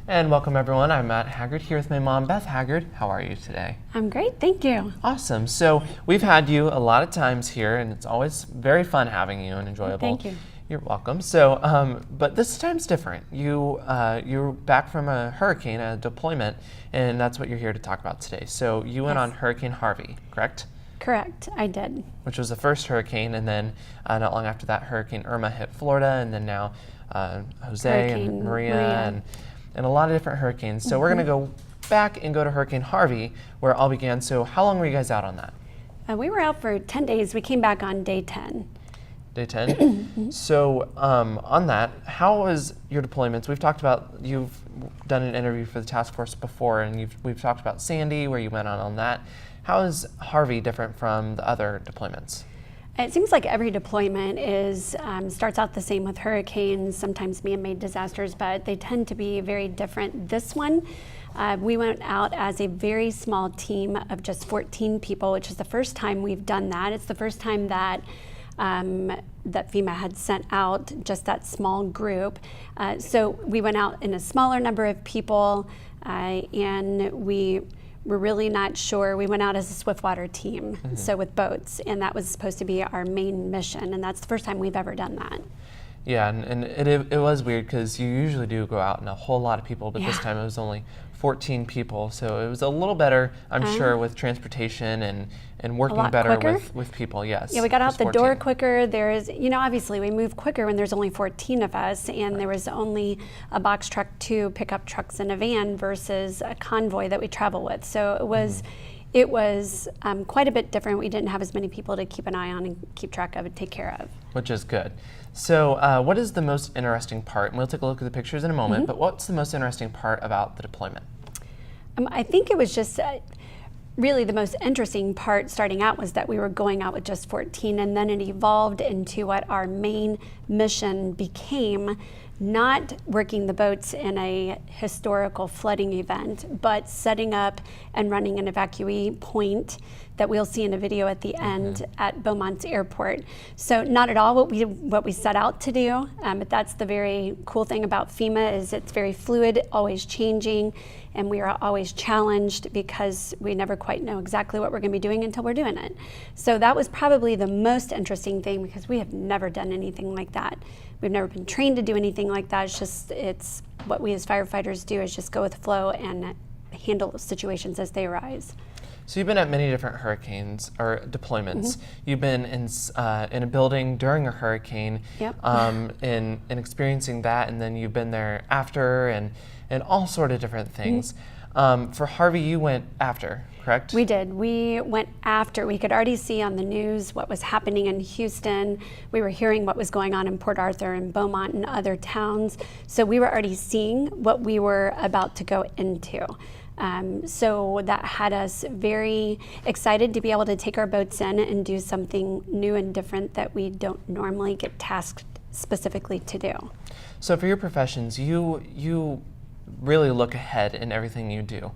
And welcome everyone, I'm Matt Haggard here with my mom, Beth Haggard. How are you today? I'm great, thank you. Awesome. So we've had you a lot of times here and it's always very fun having you and enjoyable. Thank you. You're welcome. So, but this time's different. You're back from a hurricane, a deployment, and that's what you're here to talk about today. So you went on Hurricane Harvey, correct? Correct, I did. Which was the first hurricane, and then not long after that, Hurricane Irma hit Florida, and then now Jose Hurricane and Maria. And a lot of different hurricanes. So we're going to go back and go to Hurricane Harvey, where it all began. So how long were you guys out on that? We were out for 10 days. We came back on day 10. Day 10? So on that, how was your deployments? We've talked about, you've done an interview for the task force before, and we've talked about Sandy, where you went on that. How is Harvey different from the other deployments? It seems like every deployment starts out the same with hurricanes, sometimes man-made disasters, but they tend to be very different. This one, we went out as a very small team of just 14 people, which is the first time we've done that. It's the first time that FEMA had sent out just that small group. So we went out in a smaller number of people, and we're really not sure. We went out as a swiftwater team, so with boats, and that was supposed to be our main mission, and that's the first time we've ever done that. Yeah, and it was weird because you usually do go out in a whole lot of people, but this time it was only 14 people, so it was a little better, I'm sure, with transportation and working better with people, yes. Yeah, we got out the door quicker. There's, obviously we move quicker when there's only 14 of us, and there was only a box truck, 2 pickup trucks, and a van versus a convoy that we travel with. So it was quite a bit different. We didn't have as many people to keep an eye on and keep track of and take care of. Which is good. So what is the most interesting part? And we'll take a look at the pictures in a moment, but what's the most interesting part about the deployment? I think it was just really the most interesting part starting out was that we were going out with just 14, and then it evolved into what our main mission became, not working the boats in a historical flooding event, but setting up and running an evacuee point that we'll see in a video at the end at Beaumont's airport. So not at all what we set out to do, but that's the very cool thing about FEMA is it's very fluid, always changing, and we are always challenged because we never quite know exactly what we're going to be doing until we're doing it. So that was probably the most interesting thing because we have never done anything like that. We've never been trained to do anything like that. It's what we as firefighters do is just go with the flow and handle situations as they arise. So you've been at many different hurricanes or deployments. You've been in a building during a hurricane, and experiencing that, and then you've been there after, and all sort of different things. For Harvey, you went after, correct? We did. We went after. We could already see on the news what was happening in Houston. We were hearing what was going on in Port Arthur and Beaumont and other towns. So we were already seeing what we were about to go into. So that had us very excited to be able to take our boats in and do something new and different that we don't normally get tasked specifically to do. So for your professions, you really look ahead in everything you do.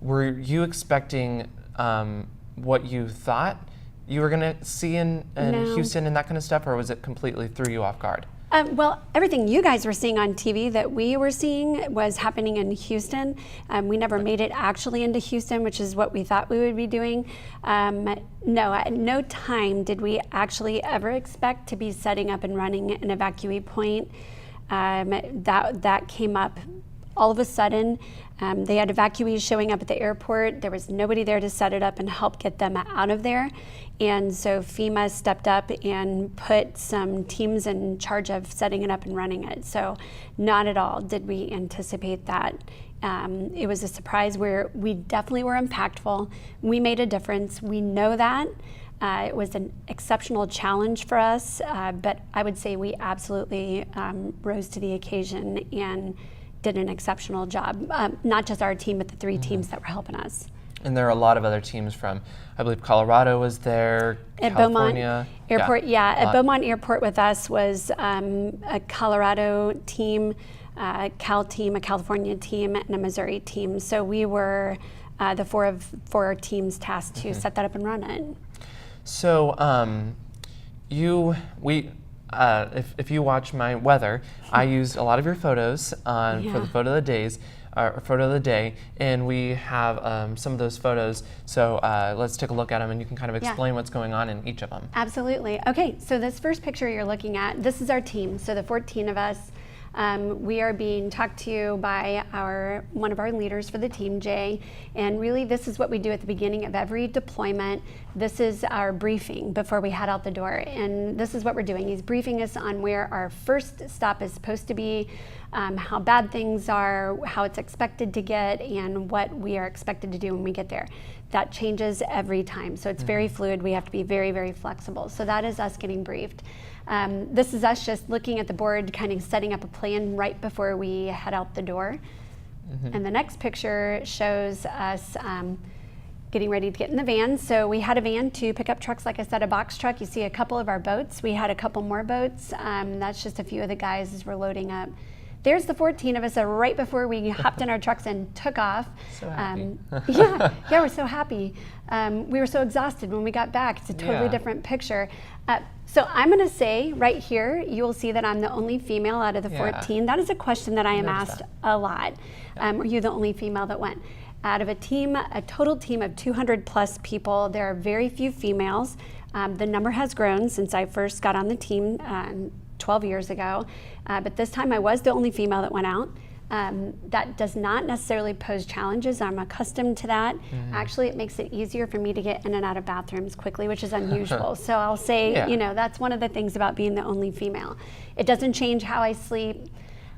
Were you expecting what you thought you were going to see in Houston and that kind of stuff, or was it completely threw you off guard? Well, everything you guys were seeing on TV that we were seeing was happening in Houston. We never made it actually into Houston, which is what we thought we would be doing. No, at no time did we actually ever expect to be setting up and running an evacuee point. That came up all of a sudden. They had evacuees showing up at the airport. There was nobody there to set it up and help get them out of there. And so FEMA stepped up and put some teams in charge of setting it up and running it. So not at all did we anticipate that. It was a surprise where we definitely were impactful. We made a difference. We know that. It was an exceptional challenge for us, but I would say we absolutely rose to the occasion and did an exceptional job. Not just our team, but the 3 teams that were helping us. And there are a lot of other teams from, I believe Colorado was there, at California. Beaumont Airport, at Beaumont Airport with us was a Colorado team, a Cal team, a California team, and a Missouri team. So we were the 4 teams tasked to set that up and run it. So if you watch my weather, I used a lot of your photos for the photo of the day, and we have some of those photos. So let's take a look at them, and you can kind of explain what's going on in each of them. Absolutely. Okay, so this first picture you're looking at, this is our team. So the 14 of us. We are being talked to by one of our leaders for the team, Jay, and really this is what we do at the beginning of every deployment. This is our briefing before we head out the door, and this is what we're doing. He's briefing us on where our first stop is supposed to be, how bad things are, how it's expected to get, and what we are expected to do when we get there. That changes every time, so it's very fluid. We have to be very, very flexible. So that is us getting briefed. This is us just looking at the board, kind of setting up a plan right before we head out the door. And the next picture shows us getting ready to get in the van. So we had a van to pick up trucks, like I said, a box truck. You see a couple of our boats. We had a couple more boats. That's just a few of the guys as we're loading up. There's the 14 of us right before we hopped in our trucks and took off. So happy. Yeah, we're so happy. We were so exhausted when we got back. It's a totally different picture. So I'm going to say right here, you will see that I'm the only female out of the 14. That is a question that I am asked a lot. Were you the only female that went? Out of a total team of 200 plus people, there are very few females. The number has grown since I first got on the team 12 years ago, but this time I was the only female that went out. That does not necessarily pose challenges. I'm accustomed to that. Actually, it makes it easier for me to get in and out of bathrooms quickly, which is unusual. So I'll say, that's one of the things about being the only female. It doesn't change how I sleep,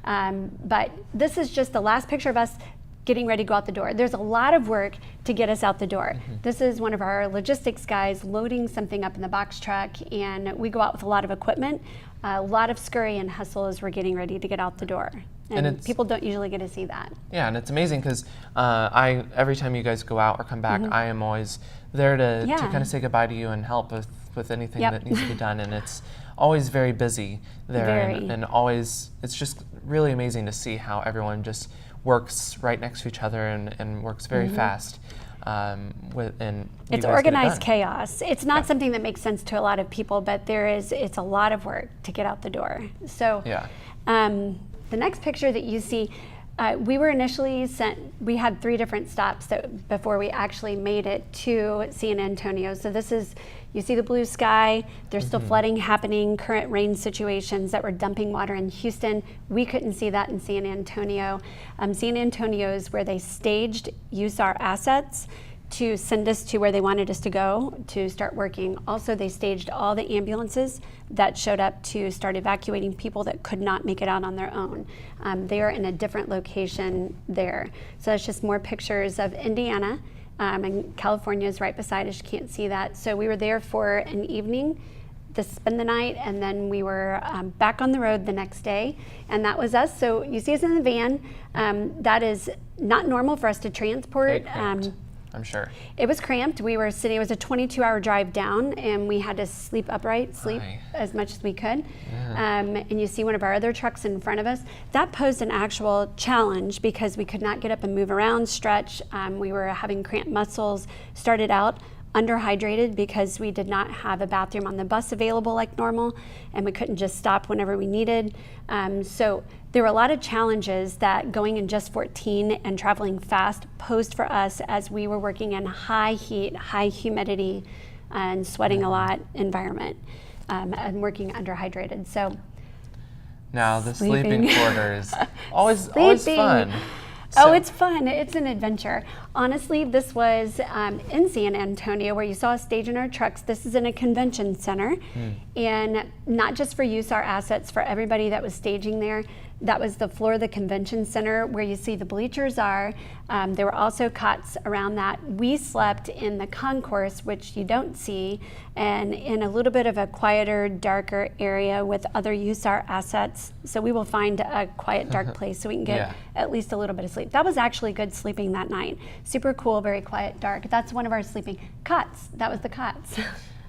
but this is just the last picture of us getting ready to go out the door. There's a lot of work to get us out the door. This is one of our logistics guys loading something up in the box truck, and we go out with a lot of equipment, a lot of scurry and hustle as we're getting ready to get out the door. And people don't usually get to see that. Yeah, and it's amazing because every time you guys go out or come back, I am always there to kind of say goodbye to you and help with anything that needs to be done. And it's always very busy there, and always, it's just really amazing to see how everyone just works right next to each other and works very fast. It's organized chaos. It's not something that makes sense to a lot of people, but it's a lot of work to get out the door. So the next picture that you see, we were initially we had 3 different stops before we actually made it to San Antonio. So this is, you see the blue sky, there's still flooding happening, current rain situations that were dumping water in Houston. We couldn't see that in San Antonio. San Antonio is where they used our assets to send us to where they wanted us to go to start working. Also, they staged all the ambulances that showed up to start evacuating people that could not make it out on their own. They are in a different location there. So that's just more pictures of Indiana, and California is right beside us. You can't see that. So we were there for an evening to spend the night, and then we were back on the road the next day, and that was us. So you see us in the van. That is not normal for us to transport. I'm sure. It was cramped. We were sitting, it was a 22-hour drive down, and we had to sleep upright, as much as we could. And you see one of our other trucks in front of us. That posed an actual challenge because we could not get up and move around, stretch. We were having cramped muscles. Started out underhydrated because we did not have a bathroom on the bus available like normal, and we couldn't just stop whenever we needed. So there were a lot of challenges that going in just 14 and traveling fast posed for us as we were working in high heat, high humidity, and sweating a lot environment, and working underhydrated. So now the sleeping quarters, always fun. It's fun. It's an adventure. Honestly, this was in San Antonio where you saw us staging our trucks. This is in a convention center, and not just for use our assets, for everybody that was staging there. That was the floor of the convention center where you see the bleachers are. There were also cots around that. We slept in the concourse, which you don't see, and in a little bit of a quieter, darker area with other USAR assets. So we will find a quiet, dark place so we can get at least a little bit of sleep. That was actually good sleeping that night. Super cool, very quiet, dark. That's one of our sleeping cots. That was the cots.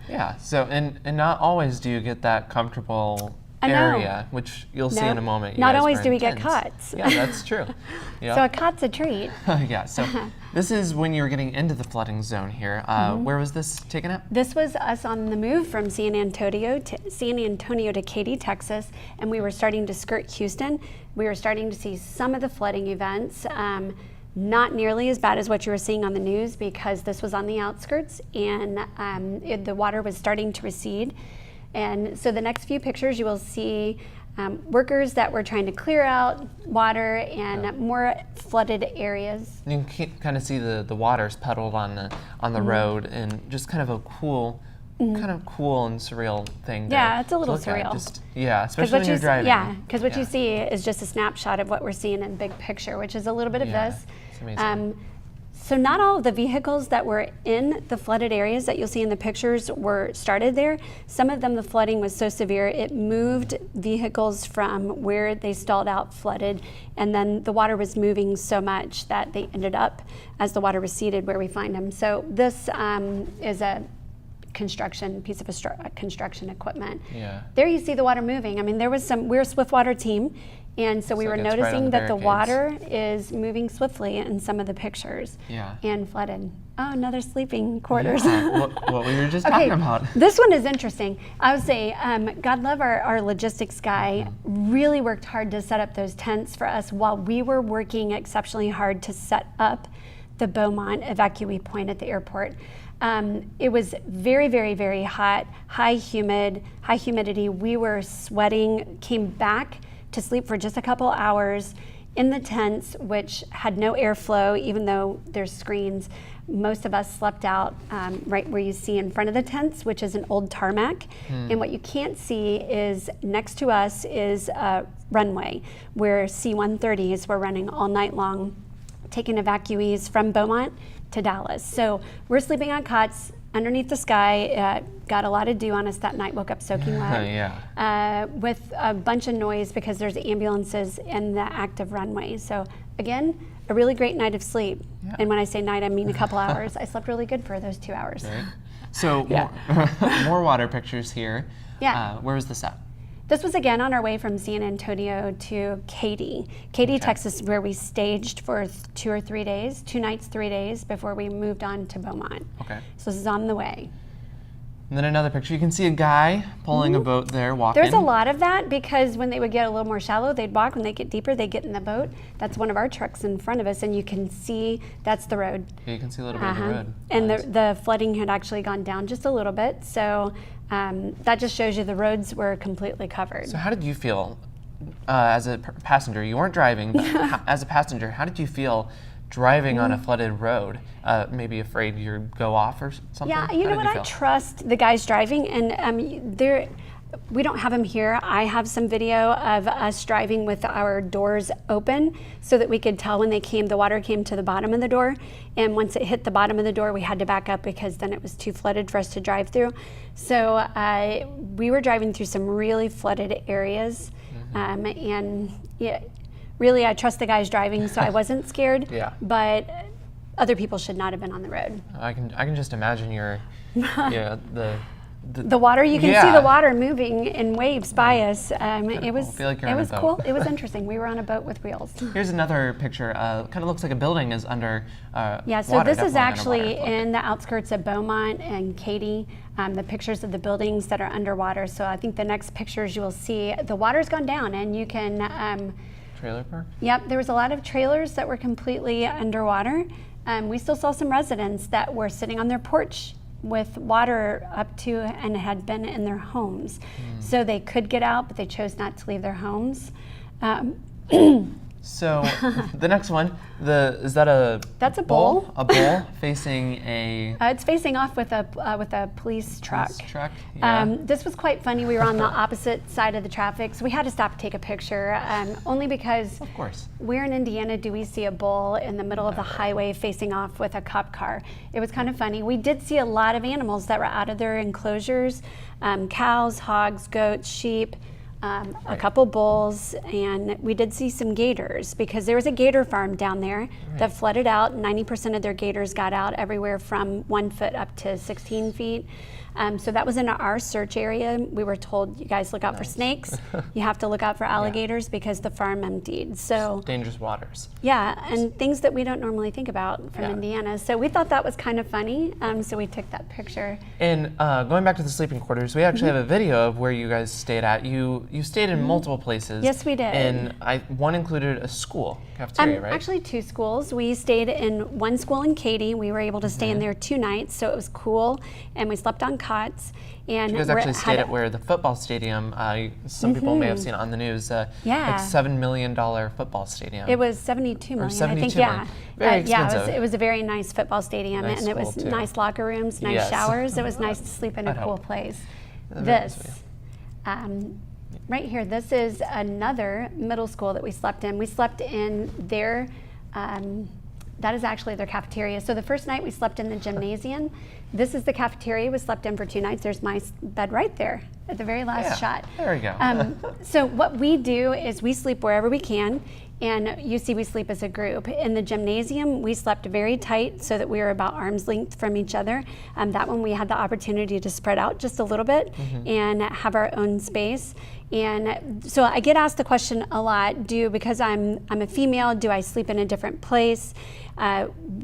Yeah, so and not always do you get that comfortable area, which you'll see in a moment. Not always do we get cuts. Yeah, that's true. So a cut's a treat. Yeah, so this is when you were getting into the flooding zone here. Where was this taken at? This was us on the move from San Antonio to Katy, Texas, and we were starting to skirt Houston. We were starting to see some of the flooding events. Not nearly as bad as what you were seeing on the news, because this was on the outskirts, and the water was starting to recede. And so the next few pictures, you will see workers that were trying to clear out water and more flooded areas. You can kind of see the waters puddled on the road, and just kind of a cool, kind of cool and surreal thing. Yeah, it's a little surreal. Especially when you're driving. Yeah, because what you see is just a snapshot of what we're seeing in big picture, which is a little bit of this. It's amazing. So not all of the vehicles that were in the flooded areas that you'll see in the pictures were started there. Some of them, the flooding was so severe, it moved vehicles from where they stalled out flooded, and then the water was moving so much that they ended up, as the water receded, where we find them. So this is a piece of construction equipment. Yeah. There you see the water moving. I mean, we're a Swiftwater team, and so we were noticing that the water is moving swiftly in some of the pictures. Yeah. And flooded. Oh, another sleeping quarters. Yeah. what we were just talking about. This one is interesting. I would say, God love our logistics guy, really worked hard to set up those tents for us while we were working exceptionally hard to set up the Beaumont evacuee point at the airport. It was very, very, very hot, high humidity. We were sweating, came back to sleep for just a couple hours in the tents, which had no airflow, even though there's screens. Most of us slept out right where you see in front of the tents, which is an old tarmac. And what you can't see is next to us is a runway where C-130s were running all night long, taking evacuees from Beaumont to Dallas. So we're sleeping on cots underneath the sky. Got a lot of dew on us that night, woke up soaking wet. With a bunch of noise because there's ambulances in the active runway. So again, a really great night of sleep. Yeah. And when I say night, I mean a couple hours. I slept really good for those 2 hours. Right. So more water pictures here. Yeah. Where was this at? This was again on our way from San Antonio to Katy, Texas, where we staged for 2 or 3 days, 2 nights, 3 days before we moved on to Beaumont. Okay. So this is on the way. And then another picture, you can see a guy pulling a boat there, walking. There's a lot of that because when they would get a little more shallow, they'd walk. When they get deeper, they'd get in the boat. That's one of our trucks in front of us, and you can see that's the road. Yeah, you can see a little bit of the road. And the flooding had actually gone down just a little bit, so that just shows you the roads were completely covered. So how did you feel as a passenger? You weren't driving, but as a passenger, how did you feel driving on a flooded road? Maybe afraid you'd go off or something? Yeah, you know what? I trust the guys driving, and we don't have them here. I have some video of us driving with our doors open so that we could tell when they came, the water came to the bottom of the door. And once it hit the bottom of the door, we had to back up because then it was too flooded for us to drive through. So we were driving through some really flooded areas. And yeah, really, I trust the guys driving, so I wasn't scared. But other people should not have been on the road. I can just imagine the water. You can see the water moving in waves by us. It was cool. It was cool. It was interesting. We were on a boat with wheels. Here's another picture. Kind of looks like a building is under so water, this is actually in the outskirts of Beaumont and Katy. The pictures of the buildings that are underwater. So I think the next pictures you will see, the water's gone down, and you can. Trailer park? Yep, there was a lot of trailers that were completely underwater. We still saw some residents that were sitting on their porch with water up to and had been in their homes. So they could get out, but they chose not to leave their homes. So the next one, is that a That's a bull. A bull facing a... It's facing off with a police truck. Yeah. This was quite funny. We were on the opposite side of the traffic, so we had to stop to take a picture, only because of course. Where in Indiana do we see a bull in the middle of the highway facing off with a cop car? It was kind of funny. We did see a lot of animals that were out of their enclosures, cows, hogs, goats, sheep. a couple bulls, and we did see some gators because there was a gator farm down there that flooded out. 90% of their gators got out, everywhere from 1 foot up to 16 feet. So that was in our search area. We were told, you guys look out for snakes. You have to look out for alligators because the farm emptied. So dangerous waters. Yeah, and things that we don't normally think about from Indiana. So we thought that was kind of funny. So we took that picture. And going back to the sleeping quarters, we actually have a video of where you guys stayed at. You stayed in multiple places. Yes, we did. And one included a school cafeteria, right? Actually, 2 schools. We stayed in one school in Katy. We were able to stay in there 2 nights, so it was cool. And we slept on cots. And you guys actually stayed at where the football stadium, some people may have seen it on the news, like $7 million football stadium. It was $72 million, 72 I think, million. Very expensive. It was a very nice football stadium, and it was nice locker rooms, nice showers. It was nice to sleep in a cool place. Right here, this is another middle school that we slept in. We slept in their, that is actually their cafeteria. So the first night we slept in the gymnasium. This is the cafeteria we slept in for 2 nights. There's my bed right there at the very last shot. There we go. So what we do is we sleep wherever we can, and you see we sleep as a group. In the gymnasium, we slept very tight so that we were about arm's length from each other. That one we had the opportunity to spread out just a little bit and have our own space. And so I get asked the question a lot, because I'm a female, do I sleep in a different place?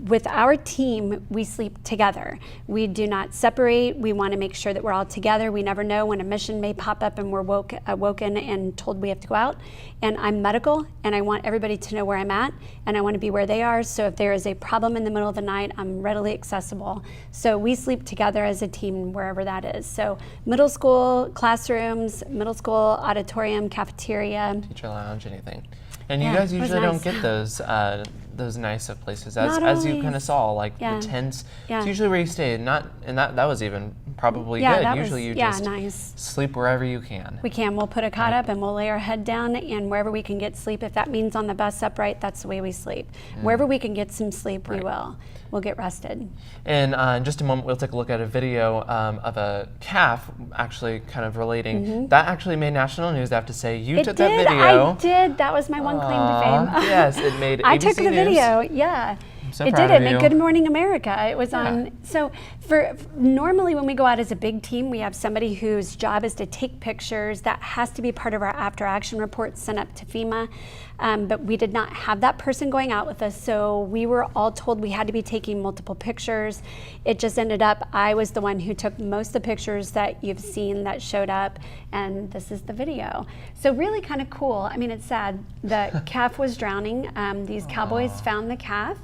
With our team, we sleep together. We do not separate. We want to make sure that we're all together. We never know when a mission may pop up and we're woken and told we have to go out. And I'm medical, and I want everybody to know where I'm at, and I want to be where they are. So if there is a problem in the middle of the night, I'm readily accessible. So we sleep together as a team wherever that is. So middle school classrooms, middle school auditorium, cafeteria. Teacher lounge, anything. And you guys usually don't get those nice of places, as you kind of saw, like the tents. It's usually where you stay, and that was even probably good. Usually you just sleep wherever you can. We can. We'll put a cot up and we'll lay our head down, and wherever we can get sleep, if that means on the bus upright, that's the way we sleep. Wherever we can get some sleep, we will. We'll get rested. And in just a moment, we'll take a look at a video of a calf actually kind of relating. That actually made national news, I have to say. You took that video. I did. That was my one claim to fame. Yes, it made ABC I took the News. Video, yeah. So it proud did. of It made you. Good Morning America. It was on. So for normally when we go out as a big team, we have somebody whose job is to take pictures. That has to be part of our after action report sent up to FEMA. But we did not have that person going out with us, so we were all told we had to be taking multiple pictures. It just ended up I was the one who took most of the pictures that you've seen that showed up, and this is the video. So really kind of cool. I mean, it's sad. The calf was drowning. These cowboys found the calf.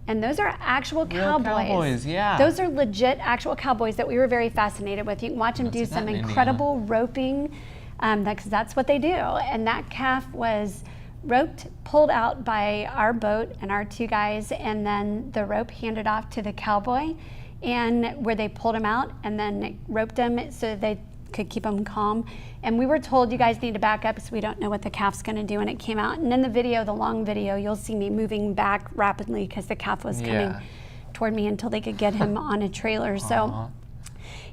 And those are actual cowboys. Cowboys, yeah. Those are legit actual cowboys that we were very fascinated with. You can watch them do some incredible roping, because that's what they do. And that calf was roped, pulled out by our boat and our 2 guys, and then the rope handed off to the cowboy, and where they pulled him out and then roped him so they could keep him calm. And we were told, you guys need to back up, so we don't know what the calf's going to do. And it came out. And in the video, the long video, you'll see me moving back rapidly because the calf was coming toward me until they could get him on a trailer. So,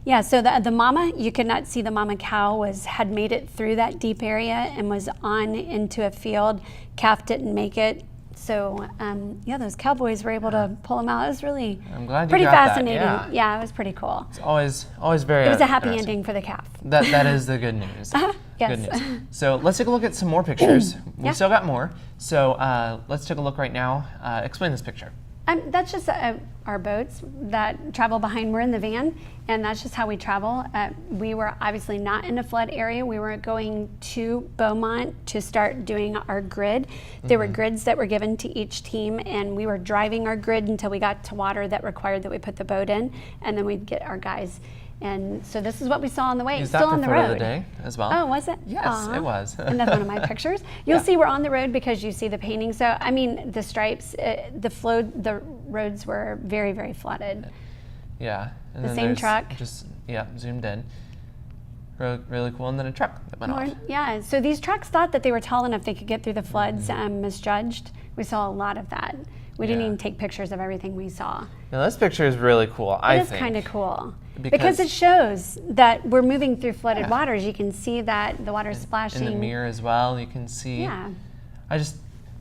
yeah. So the mama, you could not see the mama cow had made it through that deep area and was on into a field. Calf didn't make it. So, those cowboys were able to pull him out. It was really pretty fascinating. Yeah, it was pretty cool. It's always very. It was a happy ending for the calf. That is the good news. Yes. Good news. So let's take a look at some more pictures. We still got more. So let's take a look right now. Explain this picture. That's just our boats that travel behind. We're in the van, and that's just how we travel. We were obviously not in a flood area. We were going to Beaumont to start doing our grid. There were grids that were given to each team, and we were driving our grid until we got to water that required that we put the boat in, and then we'd get our guys. And so this is what we saw on the way. Is Still on the road. Of the day as well? Oh, was it? Yes, it was. And that's one of my pictures. You'll see we're on the road because you see the painting. So, I mean, the stripes, the roads were very, very flooded. Yeah. And the then same truck. Just, zoomed in. really cool. And then a truck that went off. Yeah, so these trucks thought that they were tall enough they could get through the floods, misjudged. We saw a lot of that. We didn't even take pictures of everything we saw. Now this picture is really cool, I think. It is kind of cool. Because it shows that we're moving through flooded waters. You can see that the water's splashing. In the mirror as well, you can see.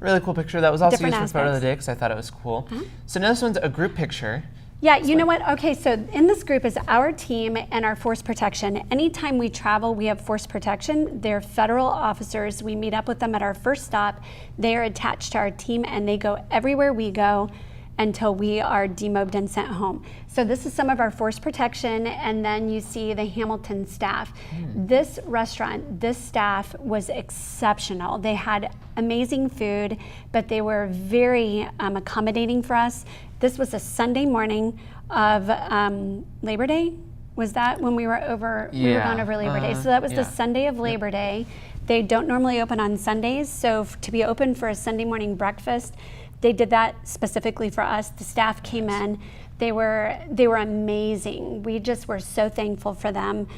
Really cool picture. That was also used for Photo of the Day because I thought it was cool. So now this one's a group picture. Yeah, you know what? Okay, so in this group is our team and our force protection. Anytime we travel, we have force protection. They're federal officers. We meet up with them at our first stop. They are attached to our team and they go everywhere we go until we are demobbed and sent home. So this is some of our force protection, and then you see the Hamilton staff. This restaurant, this staff was exceptional. They had amazing food, but they were very accommodating for us. This was a Sunday morning of Labor Day. Was that when we were over? We were gone over Labor Day. So that was the Sunday of Labor Day. They don't normally open on Sundays, so to be open for a Sunday morning breakfast, they did that specifically for us. The staff came in. They were amazing. We just were so thankful for them.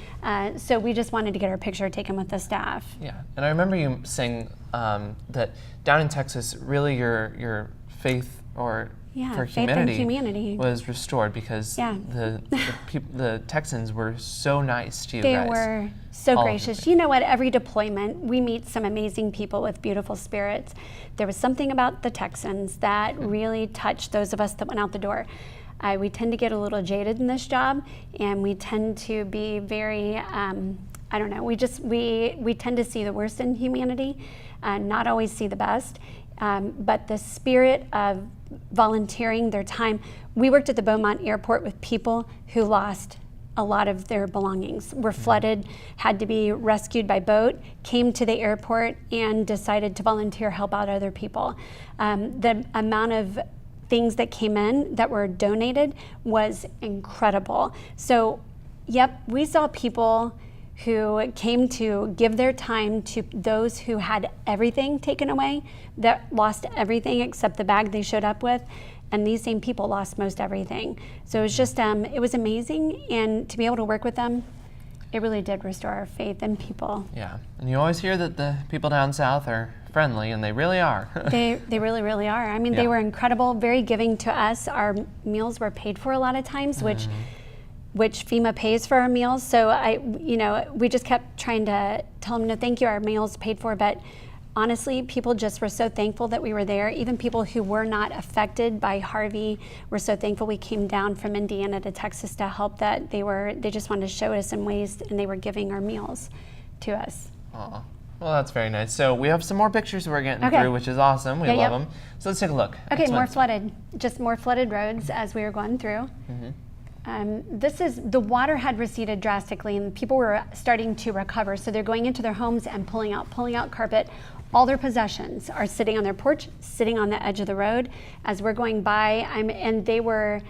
So we just wanted to get our picture taken with the staff. Yeah, and I remember you saying that down in Texas, really your faith for humanity was restored because the Texans were so nice to you guys. They were so gracious. You know what? Every deployment, we meet some amazing people with beautiful spirits. There was something about the Texans that really touched those of us that went out the door. We tend to get a little jaded in this job, and we tend to be very, I don't know, we tend to see the worst in humanity, not always see the best. But the spirit of volunteering their time. We worked at the Beaumont Airport with people who lost a lot of their belongings, were flooded, had to be rescued by boat, came to the airport and decided to volunteer, help out other people. The amount of things that came in that were donated was incredible. So, yep, we saw people who came to give their time to those who had everything taken away, that lost everything except the bag they showed up with, and these same people lost most everything. So it was just, it was amazing, and to be able to work with them, it really did restore our faith in people. Yeah, and you always hear that the people down south are friendly, and they really are. They really, really are. I mean, they were incredible, very giving to us. Our meals were paid for a lot of times, which FEMA pays for our meals. So we just kept trying to tell them, no, thank you, our meals paid for. But honestly, people just were so thankful that we were there. Even people who were not affected by Harvey were so thankful we came down from Indiana to Texas to help, that they just wanted to show us in ways, and they were giving our meals to us. Aw. Well, that's very nice. So we have some more pictures we're getting through, which is awesome. We love them. So let's take a look. Okay, more flooded roads as we were going through. The water had receded drastically, and people were starting to recover. So they're going into their homes and pulling out carpet. All their possessions are sitting on their porch, sitting on the edge of the road as we're going by. And they were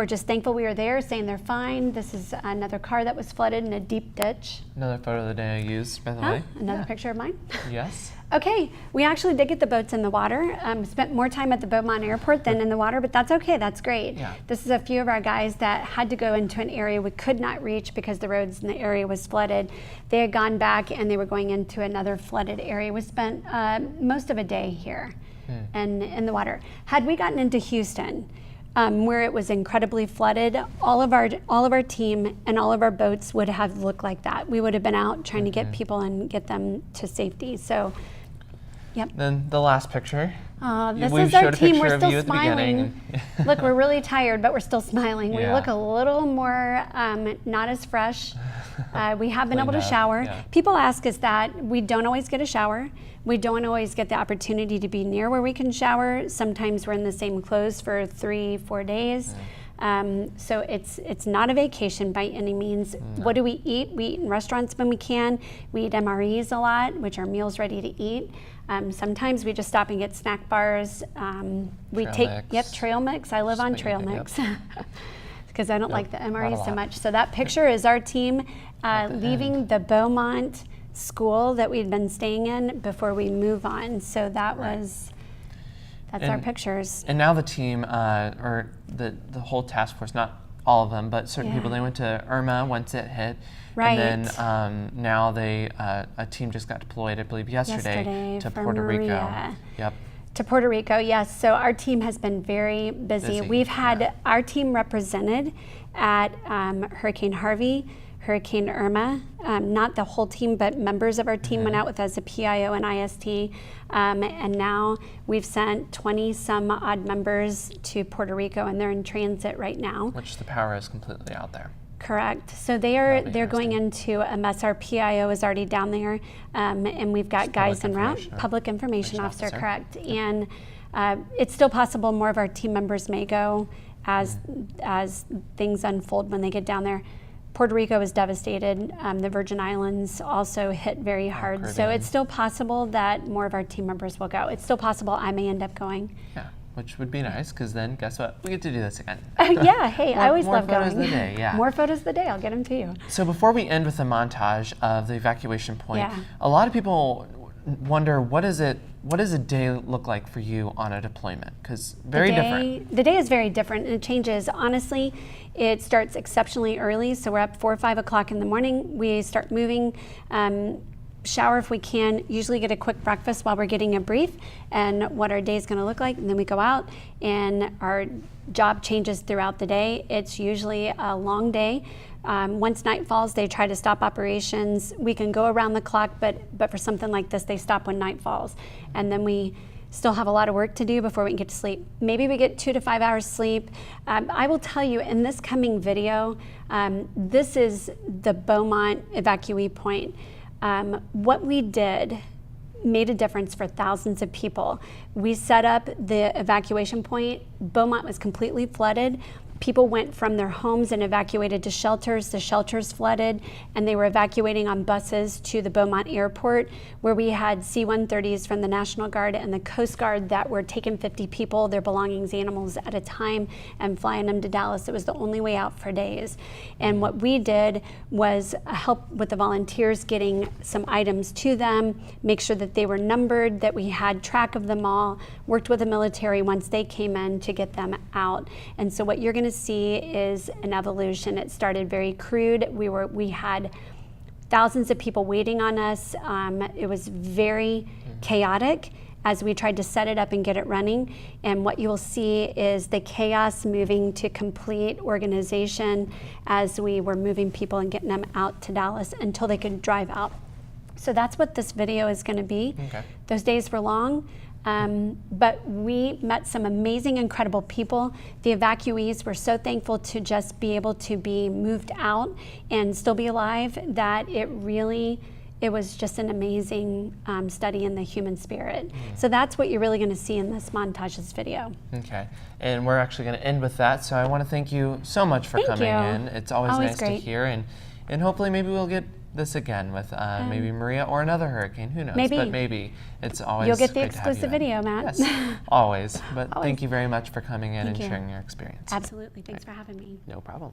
just thankful we were there, saying they're fine. This is another car that was flooded in a deep ditch. Another photo of the day I used, by the way. Another picture of mine? Yes. Okay, we actually did get the boats in the water. Spent more time at the Beaumont Airport than in the water, but that's okay, that's great. Yeah. This is a few of our guys that had to go into an area we could not reach because the roads in the area was flooded. They had gone back and they were going into another flooded area. We spent most of a day here and in the water. Had we gotten into Houston, where it was incredibly flooded, all of our team and all of our boats would have looked like that. We would have been out trying to get people and get them to safety. So, yep. Then the last picture. This is our team. We're still smiling. Look, we're really tired, but we're still smiling. We look a little more not as fresh. We have been able to shower. Yeah. People ask us that. We don't always get a shower. We don't always get the opportunity to be near where we can shower. Sometimes we're in the same clothes for 3-4 days. So it's not a vacation by any means. No. What do we eat? We eat in restaurants when we can. We eat MREs a lot, which are meals ready to eat. Sometimes we just stop and get snack bars. Trail mix. I live on trail mix because I don't like the MREs so much. So that picture is our team leaving the Beaumont school that we'd been staying in before we move on. So that's our pictures. And now the team, or the whole task force, not all of them, but certain Yeah. people, they went to Irma once it hit. Right. And then now a team just got deployed, I believe, yesterday to for Puerto Rico. Maria. Yep. To Puerto Rico, yes. So our team has been very busy. We've had our team represented at Hurricane Harvey, Hurricane Irma. Not the whole team, but members of our team went out with us, a PIO and IST. And now we've sent 20 some odd members to Puerto Rico, and they're in transit right now. Which the power is completely out there. Correct. So they're going into a mess. Our PIO is already down there, and we've got guys en route. Public Information Officer, correct. And it's still possible more of our team members may go as things unfold when they get down there. Puerto Rico is devastated. The Virgin Islands also hit very hard. So it's still possible that more of our team members will go. It's still possible I may end up going. Yeah. Which would be nice, because then guess what? We get to do this again. Yeah, hey, I always love going. More photos of the day, yeah. More photos of the day, I'll get them to you. So before we end with the montage of the evacuation point, a lot of people wonder, what does a day look like for you on a deployment? Because different. The day is very different, and it changes. Honestly, it starts exceptionally early, so we're up 4 or 5 o'clock in the morning. We start moving. Shower if we can, usually get a quick breakfast while we're getting a brief and what our day is going to look like, and then we go out and our job changes throughout the day. It's usually a long day. Once night falls, they try to stop operations. We can go around the clock, but for something like this, they stop when night falls, and then we still have a lot of work to do before we can get to sleep. Maybe we get 2 to 5 hours sleep. I will tell you in this coming video, this is the Beaumont evacuee point. What we did made a difference for thousands of people. We set up the evacuation point. Beaumont was completely flooded. People went from their homes and evacuated to shelters. The shelters flooded, and they were evacuating on buses to the Beaumont airport, where we had C-130s from the National Guard and the Coast Guard that were taking 50 people, their belongings, animals at a time, and flying them to Dallas. It was the only way out for days. And what we did was help with the volunteers getting some items to them, make sure that they were numbered, that we had track of them all, worked with the military once they came in to get them out. And so what you're going to see is an evolution. It started very crude. We had thousands of people waiting on us. It was very chaotic as we tried to set it up and get it running. And what you will see is the chaos moving to complete organization as we were moving people and getting them out to Dallas until they could drive out. So that's what this video is going to be. Okay. Those days were long. But we met some amazing, incredible people. The evacuees were so thankful to just be able to be moved out and still be alive that it was just an amazing study in the human spirit. So that's what you're really going to see in this montage's video. Okay, and we're actually going to end with that. So I want to thank you so much for coming in. It's always nice to hear, and hopefully maybe we'll get this again with maybe Maria or another hurricane. Who knows? But maybe it's always. You'll get the exclusive video, Matt. Yes, always. But thank you very much for coming in and sharing your experience. Absolutely. Thanks for having me. No problem.